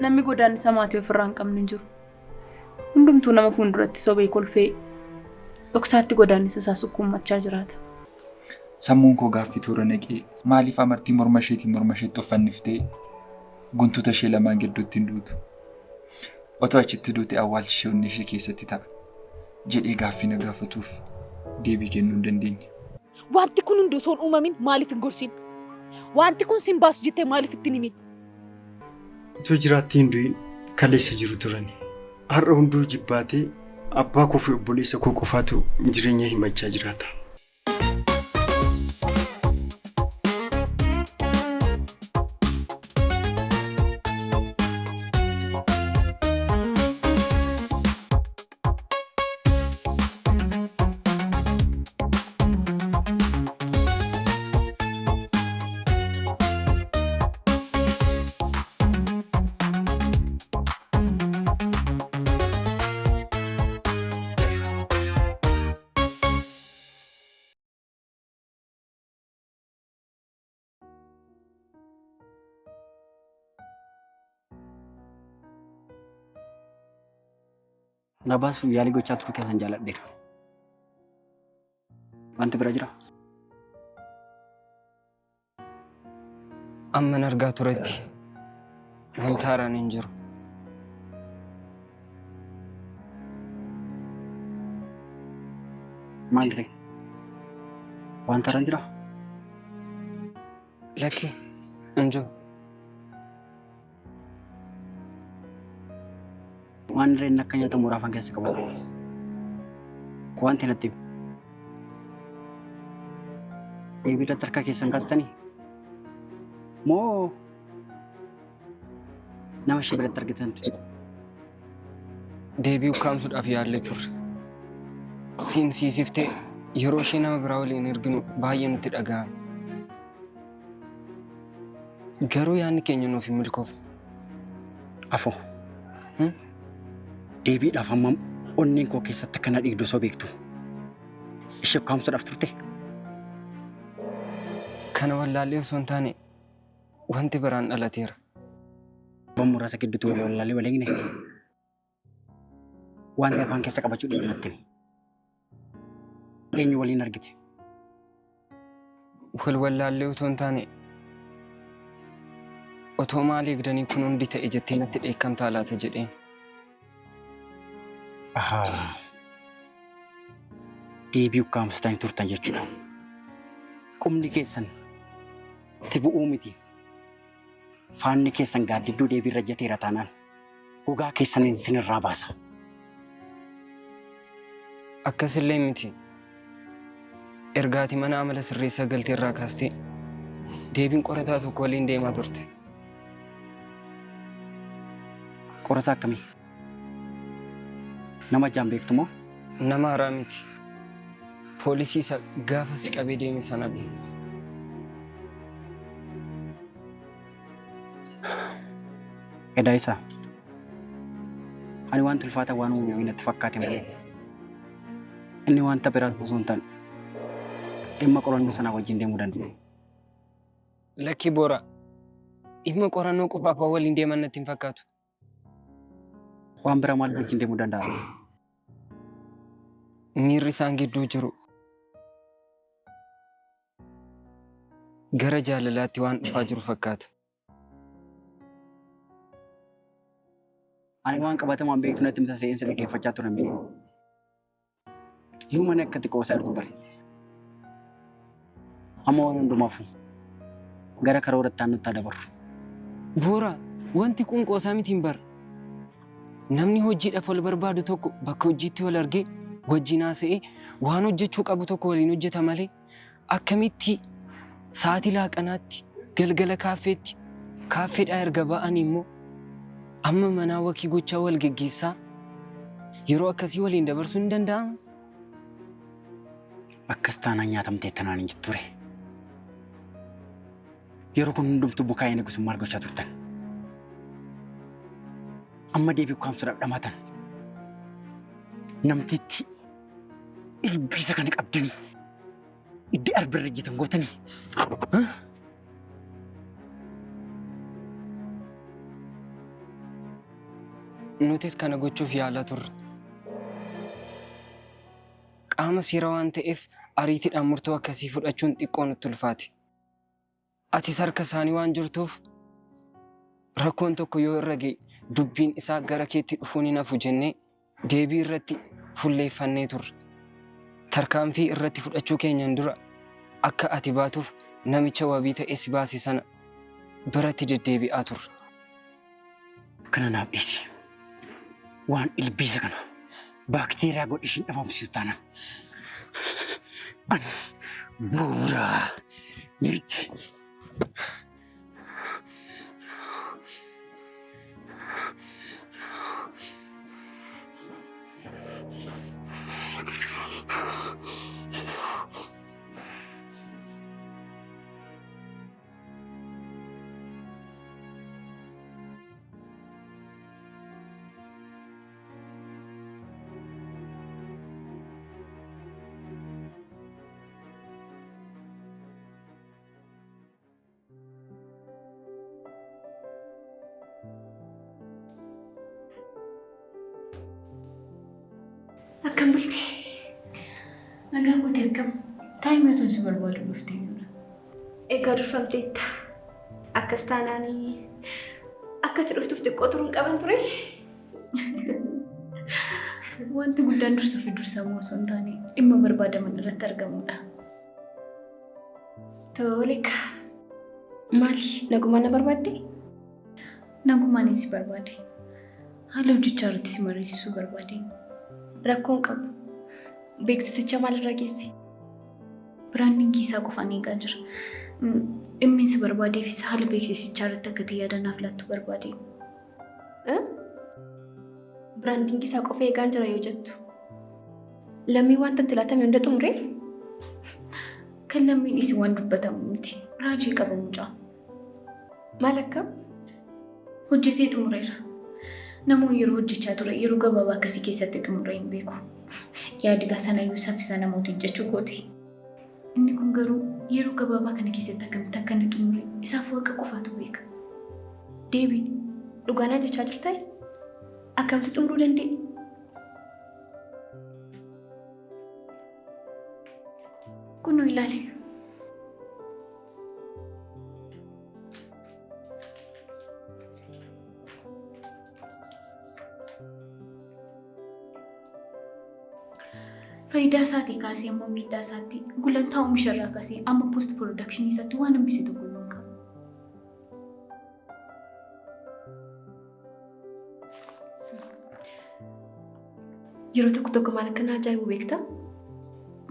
namni godaan isa maatii ofirraa hin qabne jiru. Hundumtuu nama fuulduratti sobee kolfee dhoksaatti godaannisa isaa sukkuummachaa jiraata. Sammuun koo gaaffii toora naqee maaliif amartii morma isheetti uffanniftee guntuta ishee lamaan gidduutti hin duutu? Otoo achitti duute awwaalchi ishee onnee ishee keessatti ta'a jedhee gaaffii na gaafatuuf deebii kennuu hin dandeenye. Wanti kun hundi osoo hin uumamin maaliif hin gorsin? Wanti kun sin baasu jettee maaliif itti himin? Utuu jiraatti hin du'in kaleessa jiru turani. Har'a hunduu jibbaatee abbaa koo fi obboleessa koo qofaatu jireenya himachaa jiraata. Nabas yaalii gochaa turuu keessan jaaladheera. Wanti bira jira? Amman argaa turetti wanta haaraan hin jiru. Maal wanta haaraan jira? Lakki hin jiru. Waan reen akka nyaata muraafan keessa qabu. Wanti natti ibidda tarkaa keessan kaastanii moo nama ishee biratti argitantu? Deebii ukkaamsuudhaaf yaallee turre. Siinsiisiftee yeroo ishee nama biraa waliin erginu baay'ee nutti dhaga'ame. Garuu yaadni keenya nuuf hin milkoofne. Afoo. Deebiidhaaf amma onneen koo keessatti akkana dhiigdu osoo beektu ishee ukkaamsuudhaaf turte? Kana wallaallee osoo hin taane wanti biraan dhalateera. Waan muraasa gidduutti wallaallee waliin wanti afaan keessa qabachuu dhiibnatti eenyu waliin argite? Wallaallee osoo hin taane otoo maal eegdanii kun hundi ta'e jettee natti dheekkamtaa laata jedheen. Deebii ukkaamsitanii turtan jechuudha. Qubni keessan itti bu'uu miti. Faanni keessan gaaddidduu deebii irra jateera taanaan gogaa keessaniin isinirraa baasa. Akkasillee miti. Ergaati mana amala sirreessaa galtee irraa kaastee deebiin qorataa tokko waliin deemaa turte. Qorataa akkamii? Nama jaan beektu moo? Nama haaraa miti. Poolisii isa gaafa si qabee deeme sana bi. Edaa isaa ani waan ulfaata waan uumame natti fakkaate malee inni wanta biraat osoo hin taane dhimma qorannoo sanaa wajjin deemuu danda'u. Lakki boora dhimma qorannoo qofaaf waliin deeman natti hin fakkaatu. Waan biraa maal wajjin deemuu danda'a? Miirri isaan gidduu jiru gara jaalalaatti waan dhufaa jiru fakkaata. Ani waan qabatamaan beektu natti misa seensa dhaggeeffachaa turan miti. Yoo mana akka xiqqoo isaa irratti bare. Amma waan hundumaafuu gara karooratti aannutti dabarru. Boora wanti kun qoosaa miti hin bara. Namni hojiidhaaf wal barbaadu tokko bakka hojiitti wal argee wajjin haasa'ee waan hojjechuu qabu tokko waliin hojjeta malee akkamitti sa'aatii laaqanaatti galgala kaaffeetti kaaffeedhaa erga ba'anii immoo amma manaa wakii gochaa wal geggeessaa yeroo akkasii waliin dabarsuu hin danda'amu. Akkas taanaan nyaatamtee tanaan hin jirtu ture. Yeroo kun hundumtuu bukaa'ee eeguus maal gochaa turtan? Amma deebii ukkaamsuudhaaf dhamaatan. Namtitti ilbiisa kana qabdanii itti arbirra jitan gootanii. nutis kana gochuuf yaalaa turre. Qaama seera waan ta'eef ariitiidhaan murtoo akkasii fudhachuun xiqqoo nutti ulfaate. Atis harka isaanii waan jirtuuf rakkoon tokko yoo irra ga'e dubbiin isaa gara keetti dhufuun hin hafu jennee deebii irratti fulleeffannee turre. Tarkaanfii irratti fudhachuu keenyan dura akka ati baatuuf namicha wabii ta'ee si baase sana biratti deddeebi'aa turre. Kana naaf dhiisi. Waan ilbiisa kana baakteeriyaa godhe ishiin dhabamsiisu taana. Ani bu'uuraa miti. Akkam bultee? Nagaa buutee akkam? Taa'imatuun si barbaadu dhuftee jiru. Egaa durfamteetta. Akkas taanaanii akka itti dhuftuuf xiqqoo turuun qaban ture. Wanti guddaan dursuu fi dursamuu osoo hin taane dhimma barbaadaman irratti argamudha. Toleka. Maali? Nagumaan na barbaadde? Nagumaan si barbaade. Haala hojjechaa irratti si mariisisuu barbaade. Rakkoon qabu. Beeksisicha maalirra geesse? Biraandingii isaa qofaan eegaa jira. Dhimmi si barbaadeefis haala beeksisichaa irratti akka itti yaadanaaf laattu barbaade. Biraandingii isaa qofa eegaan jira yoo jettu. Lammii wanta itti laatame hunda xumuree? Kan lammiin isi waan dubbatamu miti. Raajii qabamu jaa. Maal akkam? Hojjetee xumureera. Namoonni yeroo hojjechaa ture yeroo gabaabaa akkasii keessatti xumuree hin beeku. Yaadigaa sanayyuu saffisa namootiin jechuu kooti. Inni kun garuu yeroo gabaabaa kana keessatti akkamitti akka inni xumure isaaf waaqa qofaatu beeka. Deebii dhugaanaa jechaa jirtaa? Akkamitti xumuruu dandeenye? Kunoo ilaali. Faayidaa isaatii kaasee amma miidhaa isaatti gulantaa oomisha irraa kaasee amma post production isaatti waan hambise tokko hin qabu. Yeroo tokko tokko maal akka ajaa'ibu beektaa?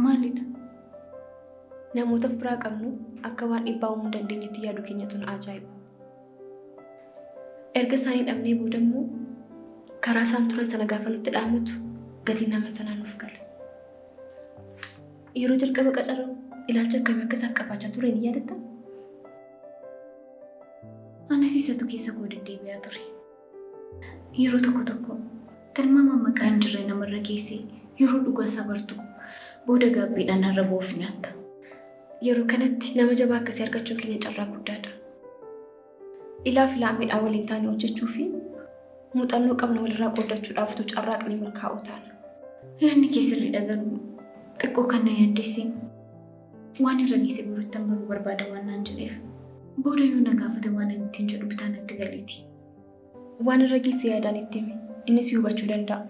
Maalidha? Namootaaf biraa qabnu akka waan dhiibbaa uumuu dandeenyetti yaadu keenyatu nu ajaa'iba. Erga isaanii dhabnee booda immoo karaa isaan turan sana gaafa nutti dhaamatu gatiin nama sanaa nuuf gala. Yeroo jalqaba qacaran ilaalcha akkamii akka isaan qabaachaa ture ni yaadatta? Anas isatu keessa koo deddeebi'aa ture. Yeroo tokko tokko tilmaama maqaa hin jirre namarra keessee yeroo dhugaa isaa bartu booda gaabbiidhaan har'a boof nyaatta. Yeroo kanatti nama jabaa akkasii argachuun keenya carraa guddaadha. Ilaaf ilaameedhaan waliin taane hojjechuu fi muuxannoo qabna walirraa qoodachuudhaaftu carraaqni milkaa'uu taana. Yaadni keessirri dhagahu xiqqoo kan na yaaddesse waan irra geesse boruuttan baruu barbaada waan naan jedheef booda yoo na gaafate waan ani ittiin jedhu bitaa natti galiiti. Waan irra geesse yaadaan itti hime innis hubachuu danda'a.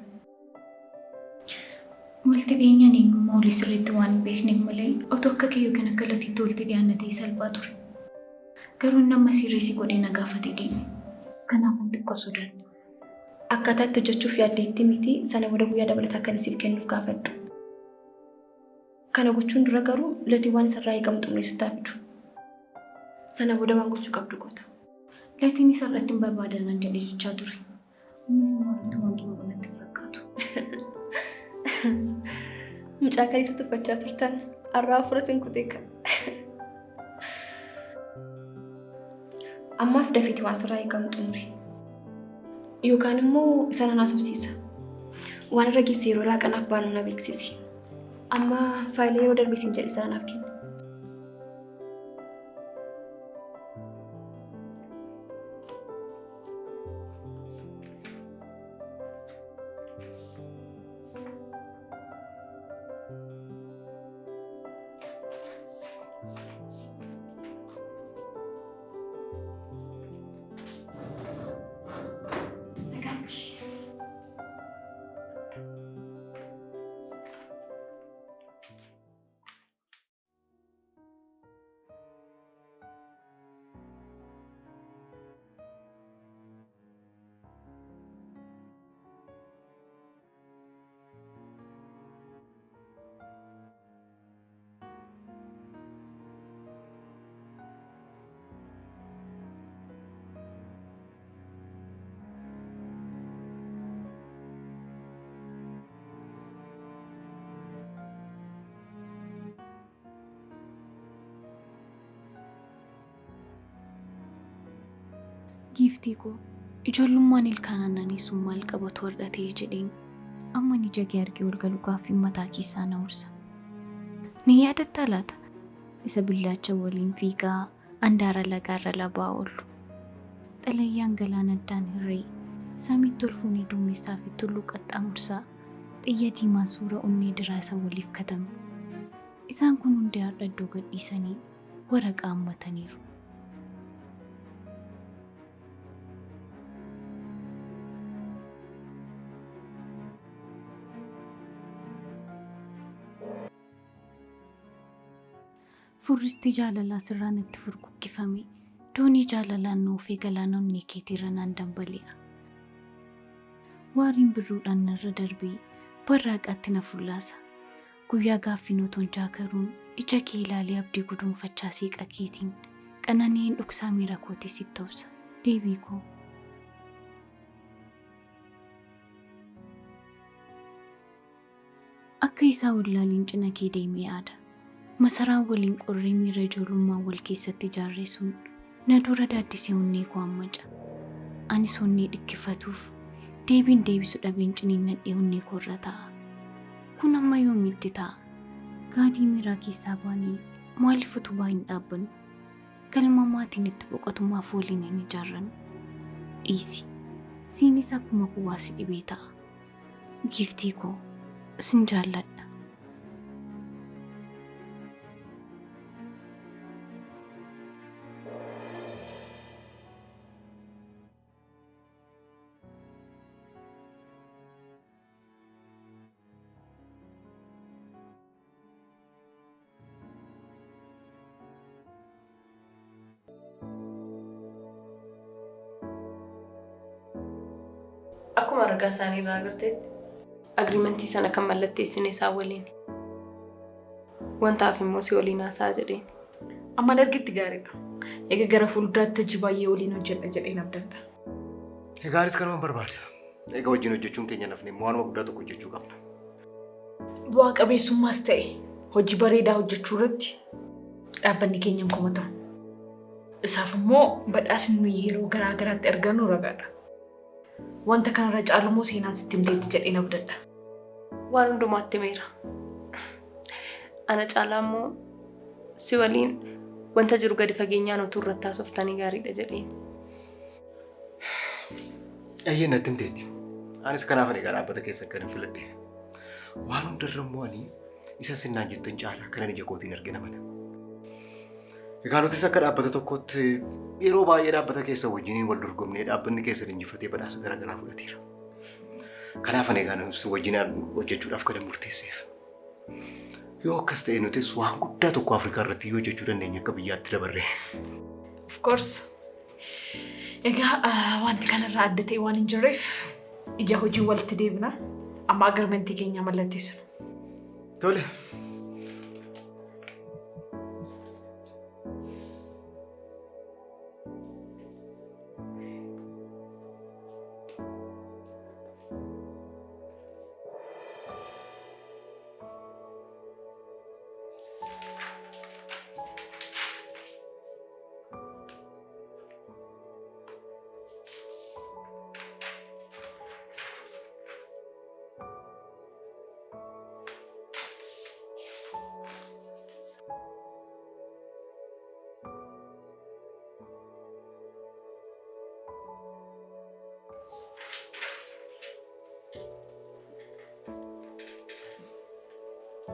Walitti dhiyeenyaan eenyummaa olii sirriitti waan hin beekneef malee otoo akka kiyyoo kan akka latiitti walitti dhiyaanna ta'e salphaa ture. Garuu nama sirreessi godhee na gaafate deeme. Kanaaf an xiqqoo sodaadha. Akkaataa itti hojjechuuf yaaddeetti miti sana booda guyyaa dabalataa kan isiif kennuuf gaafadhu. Kana gochuun dura garuu latii waan isarraa eegamu xumursiisaa fidu. Sana booda waan gochuu qabdu goota. Latiin isarratti hin barbaadan jedhee jechaa ture. Innis immoo irratti waan xumuru natti fakkaatu. Mucaa kan isa tuffachaa turtan har'aa afura sin kutee kan. Ammaaf dafeeti waan sirraa eegamu xumuri. Yookaan immoo isa nan haasofsiisa. Waan irra geesse yeroo laaqanaaf baanu na beeksisi. Amma faayilii yeroo darbee sin jedhe sana naaf kenna. Giiftii koo ijoollummaan ilkaan aannanii sun maal qabatu warratee jedheen amma ni jagee argee ol galu gaaffii mataa keessaa na ursa. Ni yaadattaa laata? Isa billaacha waliin fiigaa andaara lagaarra labaa oolu. Xalayyaan galaana addaan hirree samiitti ol fuunee duumessaa fi tulluu qaxxaamursaa xiyya diimaan suura onnee diraa isa waliif katame. Isaan kun hundi har'a iddoo gadhiisanii waraqaa hammataniiru. Furristi jaalalaa sirraan itti furguggifame doonii jaalalaan nuufee galaanonni keetiirra naan dambali'a. Waariin birruudhaan narra darbee barraaqaatti na fullaasa. Guyyaa gaaffii nootoon jaakaruun ija kee ilaalee abdii guduunfachaa seeqa keetiin qananiin dhoksaa miira kootii sitti obsa. Deebii koo. Akka isaa wallaaliin cina kee deemee aada. Masaraan waliin qorree miira ijoollummaa wal keessatti ijaarree sun na dura daaddisee onnee koo hammaca. Anis onnee dhikkifatuuf deebiin deebisu dhabeen ciniinnadhee onnee koo irra taa'a. Kun amma yoomitti ta'a? Gaadii miiraa keessaa baanii maaliif utubaa hin dhaabbannu? Galma maatiin itti boqotummaaf waliin hin ijaarrannu. Dhiisi. Siinis akkuma kuwaasi dhibee ta'a. Giiftii koo sin jaalladha. Akkuma argaa isaanii irraa agarteetti agriimentii sana kan mallatteessine isaa waliin. Wantaaf immoo si waliin haasaa jedheen. Amma dargitti gaariidha. Egaa gara fuulduraatti hojii baay'ee waliin hojjedha jedheen abdadha. Egaanis kanuma barbaada. Egaa wajjin hojjechuun keenya nafne immoo waanuma guddaa tokko hojjechuu qabna. Bu'aa qabeessummaas ta'e hojii bareedaa hojjechuu irratti dhaabbanni keenya hin komatamu. Isaaf immoo badhaasni nuyi yeroo garaa garaatti argannu ragaadha. Wanta kanarra caalumoo seenaan sitti himteetti jedheen abdadha. Waan hundumaatti meera. Ana caalaa immoo si waliin wanta jiru gadi fageenyaan utuu irratti haasoftanii gaariidha jedheen. Ayyeen natti himteetti. Anis kanaaf ani dhaabbata keessa akka hin filadheef. Waan hundarra immoo ani isa sinnaan jettan caalaa kanan ija kootiin argina mana. Egaa nutis akka dhaabbata tokkotti yeroo baay'ee dhaabbata keessa wajjiniin wal dorgomnee dhaabbanni keessa injifatee badhaasa garaa garaa fudhateera. Kanaaf ani egaa wajjinaan hojjechuudhaaf kan murteesseef. Yoo akkas ta'e nutis waan guddaa tokko Afrikaa irratti yoo hojjechuu dandeenya akka biyyaatti dabarree. Of course. Egaa wanti kanarraa adda ta'e waan hin jirreef ija hojii walitti deebina. Amma agriimentii keenya mallatteessina. Tole.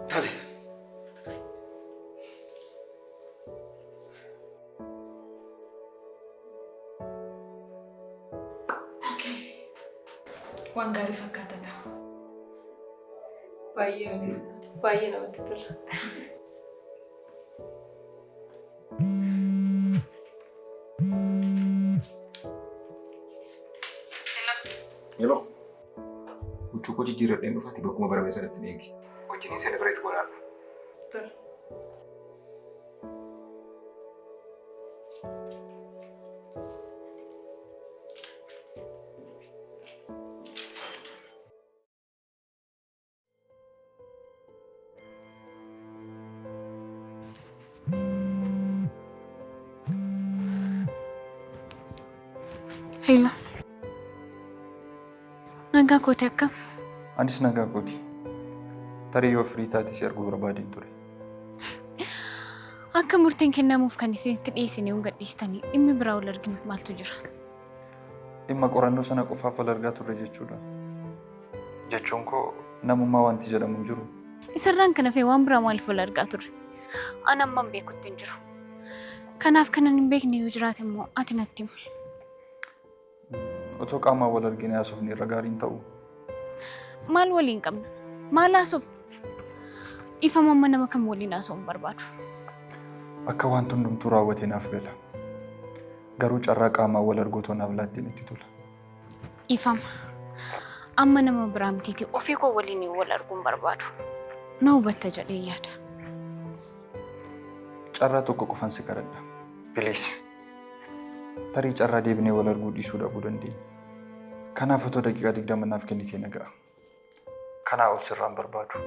Tole. Waan gaarii fakkaatadha. Baay'ee namatti tola. Hello. Huccuu koo jijjiirradheen dhufaati bakkuma barame sanatti ni eegi. Wajjiniin celebrate godhaadha. Tola. Hela. Nagaa kooti akkam? Anis nagaa kooti. Tarii yoo firii taate si arguu barbaadeen ture. Akka murteen kennamuuf kan isinitti dhiyeessine hin gadhiistanii dhimmi biraa wal arginuuf maaltu jira? Dhimma qorannoo sana qofaaf wal argaa turre jechuudha. Jechuun koo namummaa wanti jedhamu hin jiru. Isarraan kana fee waan biraa maaliif wal argaa turre? Ani amman beekutti hin jiru. Kanaaf kanan hin beekne yoo jiraate immoo ati natti himi. Otoo qaamaan wal argine haasofne irra gaariin ta'u. Maal waliin qabna? Maal haasofna? Ifama amma nama kam waliin haasofuu barbaadu? Akka waan hundumtuu raawwatee naaf gala. Garuu carraa qaamaan wal arguu naaf laattiin itti tola. Ifama. Amma nama biraa mitiiti ofii koo waliin wal arguun barbaadu. Na hubatta jedhee yaada. Carraa tokko qofan si kadhadha. Bilis. Tarii carraa deebinee wal arguu dhiisuu dhabuu dandeenya. Kanaaf otoo daqiiqaa 20 naaf kennitee naga'a. Kanaa ol sirraan barbaadu.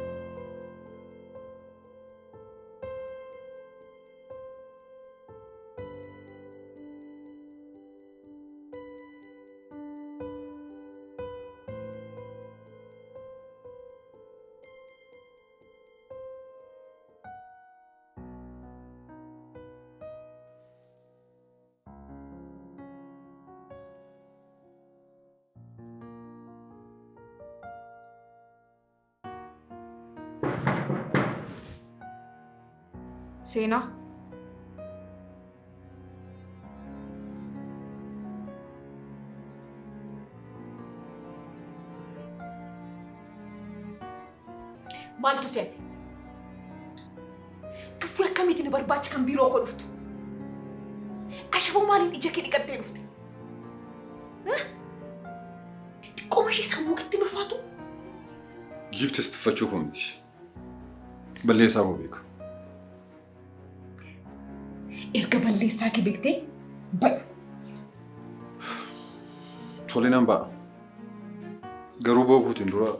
Seenaa. Maaltu seefe? Tuffii akkamiitiin barbaachi kan biiroo koo dhuftu? Ashiboo maaliin ija kee dhiqattee dhufte? Xiqqooma ishee sammuu keetti ulfaatu? Giiftis tuffachuu koo miti. Balleessaa koo beeka. Erga balleessaa kee beektee ba'u. Tole nan ba'a. Garuu boobuutiin dura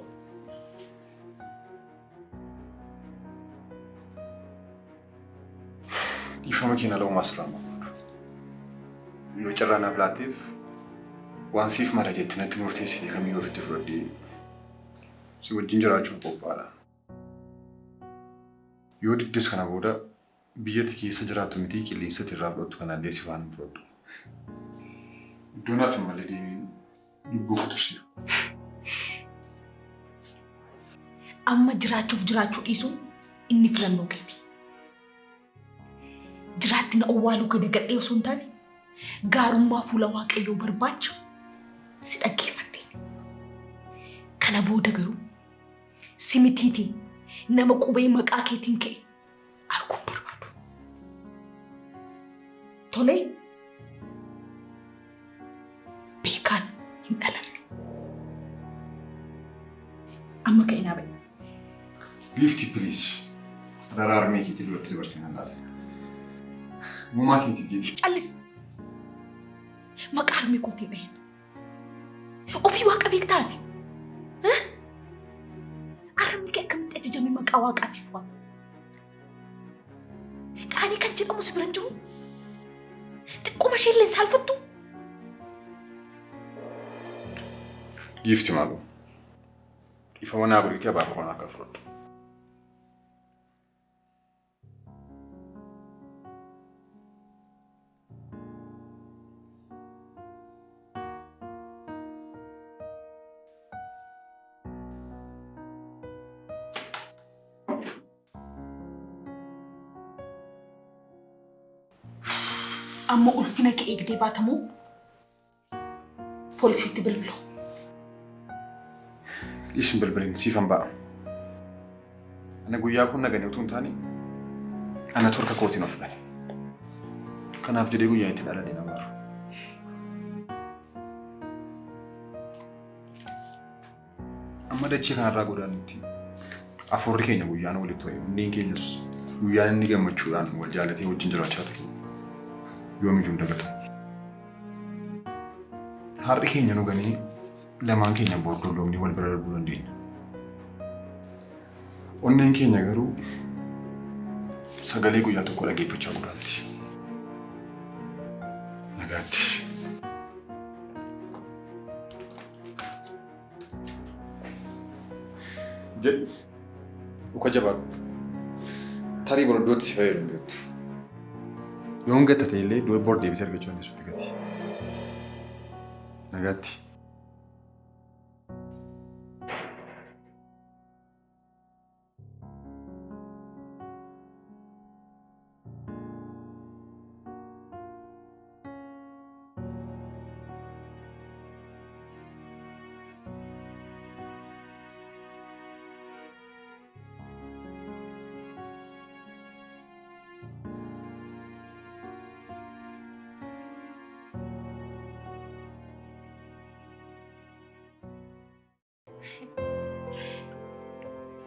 dhiifama keenya la'umaa sirraa barbaadu. Yoo carraa naaf laatteef waan siif mala jetti natti murteessite kamiyyuu ofitti fudhadhee si wajjin jiraachuuf qophaa'aadha. Yoo diddes kana booda biyyatti keessa jiraattu miti qilleensatti irraa fudhattu kanallee si waan fudhadhu. Iddoon hafi malee deebiin lubbuu kutursiisu. Amma jiraachuuf jiraachuu dhiisuun inni filannoo keeti. Jiraatti na owwaaluu gadi gadhee osoo hin taane gaarummaa fuula Waaqayyoo barbaacha si dhaggeeffadhe. Kana booda garuu si mitiitiin nama qubee maqaa keetiin ka'e arguun barbaadu. Tole beekaan hin dhalanne. Amma ka'e naa ba'e. Giifti please. Daraarmee keetii duratti dabarsee nan laata. Uumaa keetiif jedhi. Callis. Maqaa harmee kootiin dhahin. Ofii waaqa beektaati. Harmni kee akkamitti ajajamee maqaa waaqaa siif waama? Qaanii kan jedhamu si bira hin jiru? Xiqqooma ishee illee saalfattu? Giifti maaloo. Dhiifama naa godhiitee abaaboo kana akka fudhadhu. Amma ulfina kee eegdee baatamoo poolisiitti bilbilu. Dhiisin bilbiliin siifan ba'a. Ana guyyaa kun naganii utuu hin taane ana torka kootiin of gane. Kanaaf jedhee guyyaa itti dhaladhe na baaru. Amma dachee kanarraa godaanutti afurri keenya guyyaan walitti ho'e. Hundeen keenyas guyyaan inni gammachuudhaan wal jaalatee wajjin jiraachaa ture. Yoomiyyuu hin dagatan. Har'i keenya nu ganii lamaan keenya boordolloomnii wal bira darbuu dandeenya. Onneen keenya garuu sagalee guyyaa tokko dhageeffachaa guddaatti. Nagaatti. jedhu dhuka jabaadhu. Tarii boroddootti si fayyadu beektu. Yoon gattate illee dura bor deebisee argachuu dandeessutti gati. Nagaatti.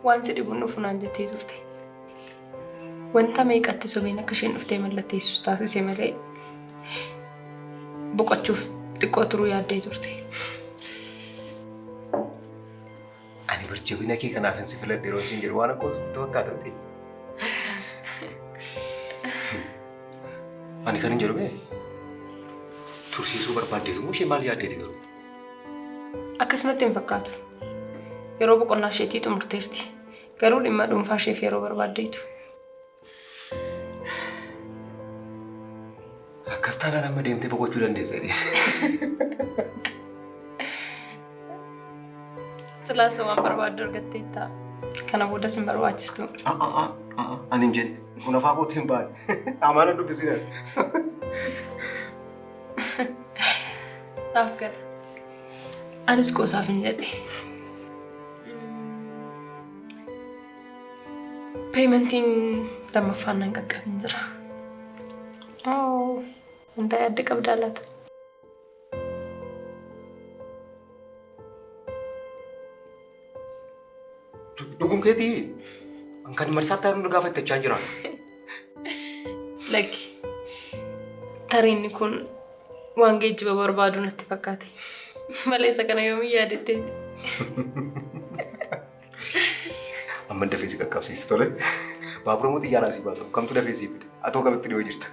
Waan si dhibuun dhufunaan jettee turte. Wanta meeqatti sobeen akka isheen dhuftee mallatteessus taasise malee boqochuuf xiqqoo turuu yaaddee turte. Ani barjabina kee kanaaf hin si filadhe yeroo isin jedhu waan akka hoositti fakkaatan ta'e. Ani kan hin jedhu mee tursiisuu barbaaddeetu moo ishee maal yaaddeeti garuu? Akkasumatti hin fakkaatu. Yeroo boqonnaa isheetii xumurteerti. Garuu dhimma dhuunfaa isheef yeroo barbaaddeetu. Akkas taanaan amma deemtee boqochuu dandeessa jedhee. Silaasoo waan barbaaddu argatteetta. Kana boodas hin barbaachistu. Ani hin jenne. Kun afaa kootti hin baane. Amaana dubbisiidhaan. Naaf gala. Anis qoosaaf hin jedhe. Paymentiin lammaffaan nan qaqqabin jira. Wanta yaadde qabdaa laata? Dhugum keetii kan marsaatti haala nu gaafattachaa jira. Lakki tariinni kun waan geejjiba barbaadu natti fakkaate. Malee isa kana yoomii yaadetteeti. Amma dafee si qaqqabsiisi tole. Baabura mootii xiyyaaraan si baatu kamtu dafee si fide? Atoo kamitti dhiyoo jirta?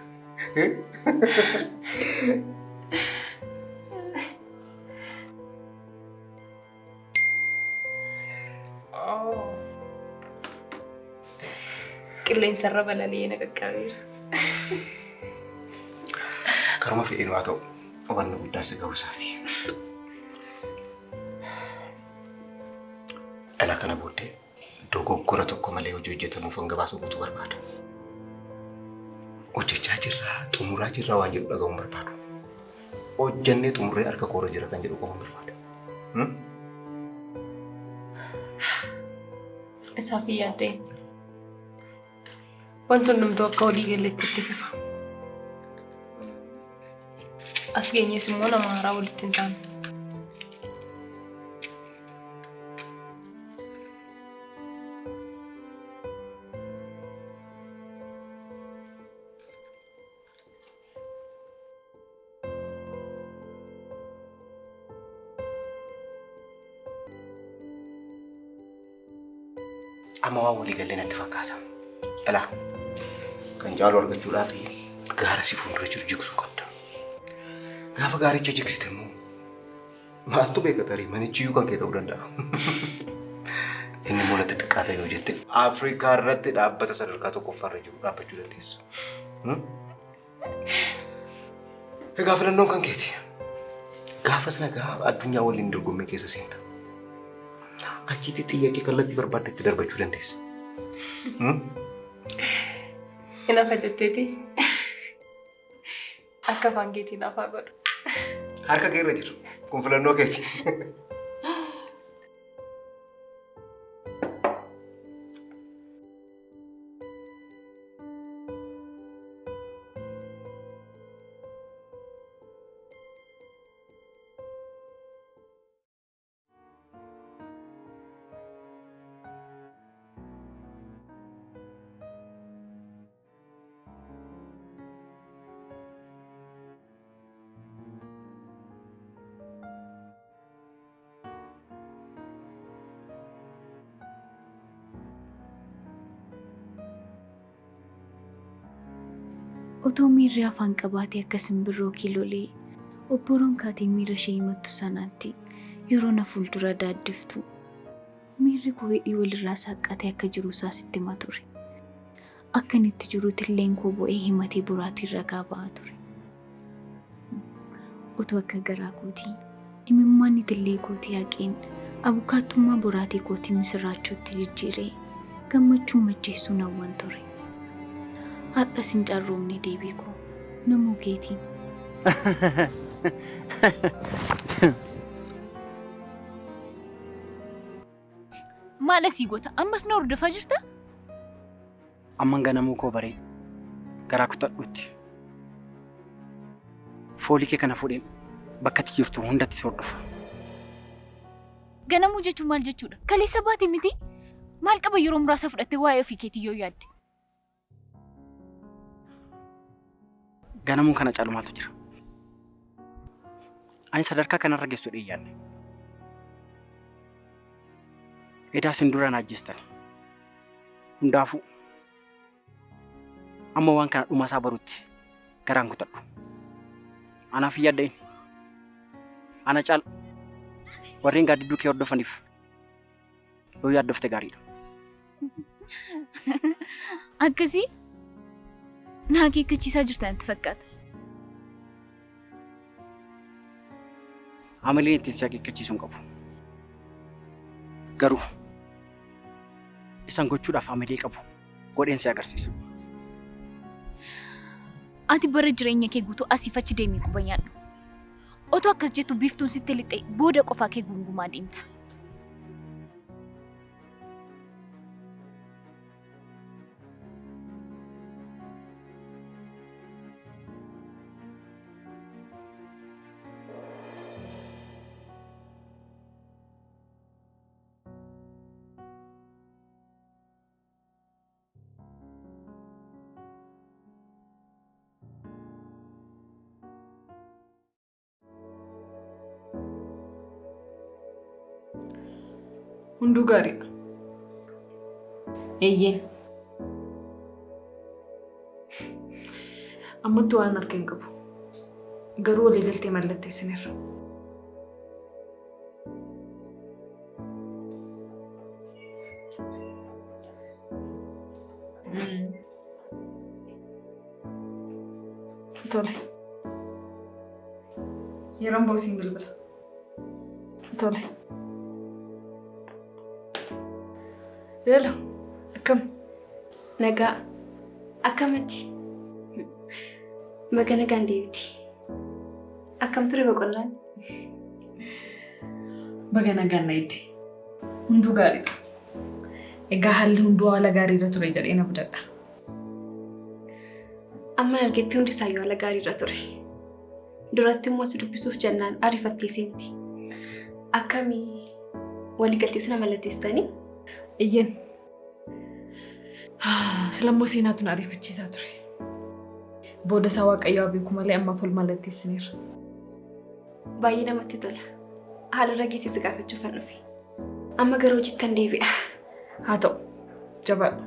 Qilleensarra balali'ee na qaqqabeera. Karuma fe'een haa ta'u hubannoo guddaa si ga'uu isaati. Dhala kana booddee dogoggora tokko malee hojii hojjetamuuf hanga baasa guutuu barbaada. Hojjechaa jirraa xumuraa jirraa waan jedhu dhaga'uun barbaadu. Hojjannee xumurree harka koora jira kan jedhu qofa barbaada. Isaaf yaaddeen. Wanti hundumtuu akka walii galeetti itti fufa. As geenyees immoo nama haaraa walitti hin taane. Amma waan walii galee natti fakkaata. Dhala kan jaaloo argachuudhaaf gaara si fuuldura jiru jigsuu qabda. Gaafa gaaricha jigsite immoo maaltu beeka tarii manichiyyuu kan kee ta'uu danda'a. Inni immoo natti xiqqaata yoo jette Afrikaa irratti dhaabbata sadarkaa tokkoffaarra jiru dhaabbachuu dandeessa. Egaa filannoon kan keeti. Gaafa sana gaafa addunyaa waliin dorgommii keessa seenta. Achitti xiyyaaqee kallattii barbaaddetti darbachuu dandeessa. Hin hafa jetteeti. Akka afaan keetiin hafaa godhu. Harka kee irra jiru. Kun filannoo keeti. Otoo miirri afaan qabaatee akka simbirroo kiilolee obboroon kaatii miira ishee himattu sanaatti yeroo na fuuldura daaddiftu Miirri koo hidhii walirraa saqqatee akka jiru isaa sitti hima ture. Akka inni itti jirutti illeen koo bu'ee himatee boraatii ragaa ba'aa ture. Utuu akka garaa kootii imimmaan itillee kootii haqeen abukaattummaa boraatii kootii misirraachuutti jijjiiree gammachuun macheessuun hawwan ture. Har'a sin carroomne deebii koo namuu keetiin. Maal asii goota? Ammas na hordofaa jirta? Amman ganamuu koo baree garaa kutadhuutti. Foolii kee kana fuudheen bakka itti jirtu hundatti si hordofa. Ganamuu jechuun maal jechuudha? Kaleessa baate miti? Maal qaba yeroo muraasa fudhattee waa'ee ofii keetii yoo yaadde? Ganamuun kana caalu maaltu jira? Ani sadarkaa kanarra geessu dhiyaanne. Edaa sin dura na ajjeestan. Hundaafuu amma waan kana dhuma isaa barutti garaan kutadhu. Anaaf yaadda inni. Ana caala warreen gaaddidduu kee hordofaniif yoo yaaddofte gaariidha. Akkasii na akeekkachiisaa jirtan itti fakkaata. Amaleen itti si akeekkachiisuu hin qabu. Garuu isaan gochuudhaaf amalee qabu godheen si agarsiisa. Ati bara jireenya kee guutuu asiif achi deemee quba nyaadhu. Otoo akkas jettu biiftuun sitti lixee booda qofaa kee gungumaa deemta. Hunduu gaariidha. Eeyyeen. Ammatti waan harka hin qabu. Garuu walii galtee mallatteessineerra. Tole. Yeroon boosiin bilbila. Tole. Hello, akkam? Nagaa. Akkamatti? Baga nagaan deebiti. Akkam ture boqonnaan? Baga nagaan na idde. Hunduu gaariidha. Egaa haalli hunduu haala gaariirra ture jedhee na budadha. Amma argetti hundi isaayyuu haala gaariirra ture. Duratti immoo si dubbisuuf jennaan ariifattee seenti. Akkamii waliigaltee sana mallatteessitanii? Eeyyeen. Silammoo seenaatu na ariifachiisaa ture. Booda isaa Waaqayyoo beeku malee ammaaf ol mallatteessineerra. Baay'ee namatti tola. Haala irra geessisi gaafachuuf an dhufe. Amma garuu hojjettan deebi'a. Haa ta'u, jabaadhu.